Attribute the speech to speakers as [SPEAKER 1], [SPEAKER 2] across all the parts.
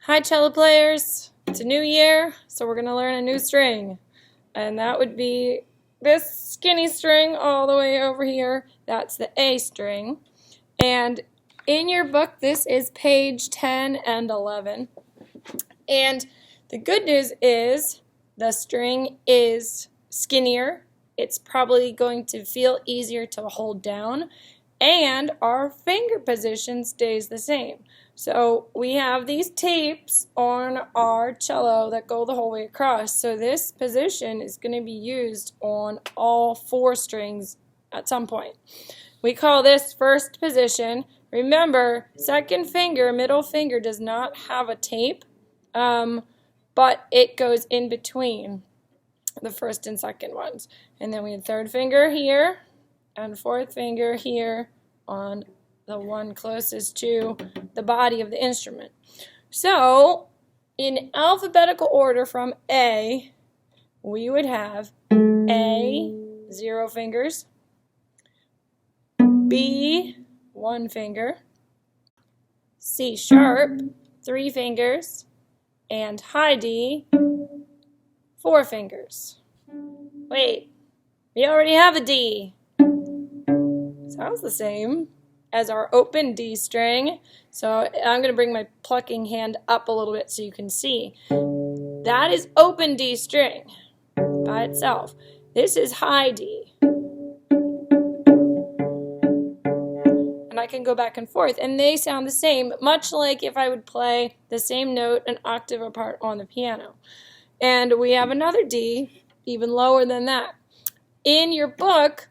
[SPEAKER 1] Hi cello players, it's a new year, so we're going to learn a new string. And that would be this skinny string all the way over here. That's the A string. And in your book, this is page 10 and 11. And the good news is the string is skinnier. It's probably going to feel easier to hold down. And our finger position stays the same. So we have these tapes on our cello that go the whole way across. So this position is going to be used on all 4 strings at some point. We call this first position. Remember, second finger, middle finger does not have a tape, but it goes in between the first and second ones. And then we have third finger here and fourth finger here on the one closest to the body of the instrument. So, in alphabetical order from A, we would have A, 0 fingers, B, 1 finger, C sharp, 3 fingers, and high D, 4 fingers. Wait, we already have a D. Sounds the same as our open D string. So I'm going to bring my plucking hand up a little bit so you can see. That is open D string by itself. This is high D. And I can go back and forth, and they sound the same, much like if I would play the same note an octave apart on the piano. And we have another D, even lower than that. In your book,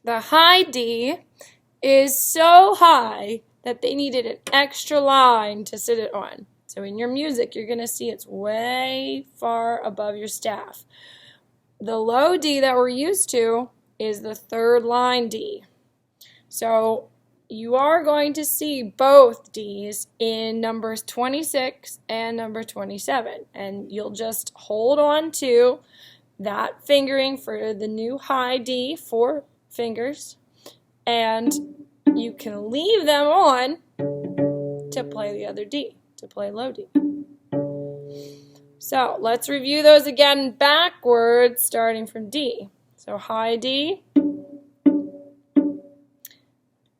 [SPEAKER 1] the high D is so high that they needed an extra line to sit it on. So in your music, you're going to see it's way far above your staff. The low D that we're used to is the third line D. So you are going to see both Ds in numbers 26 and number 27. And you'll just hold on to that fingering for the new high D, 4 fingers, and you can leave them on to play the other D, to play low D. So let's review those again backwards, starting from D. So high D,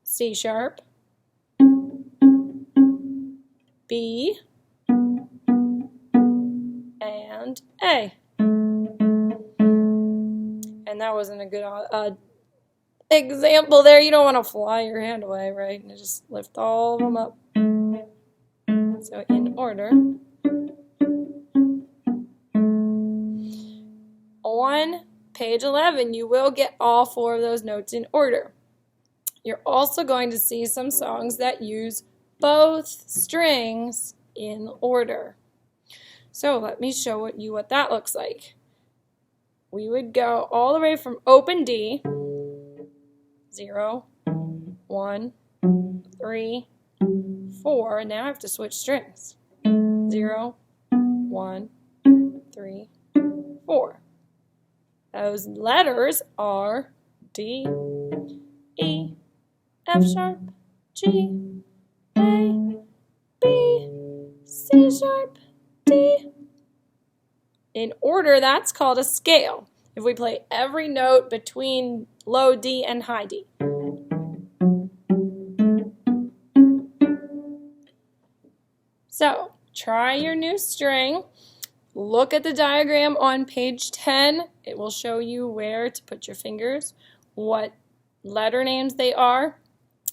[SPEAKER 1] C sharp, B, and A. And that wasn't a good example there. You don't want to fly your hand away, right? And just lift all of them up. So in order. On page 11, you will get all 4 of those notes in order. You're also going to see some songs that use both strings in order. So let me show you what that looks like. We would go all the way from open D, 0, 1, 3, 4. Now I have to switch strings. 0, 1, 3, 4. Those letters are D, E, F sharp, G, A, B, C sharp, D. In order, that's called a scale. If we play every note between low D and high D. So, try your new string. Look at the diagram on page 10. It will show you where to put your fingers, what letter names they are.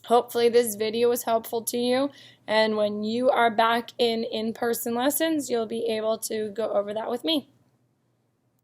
[SPEAKER 1] Hopefully this video was helpful to you, and when you are back in in-person lessons, you'll be able to go over that with me.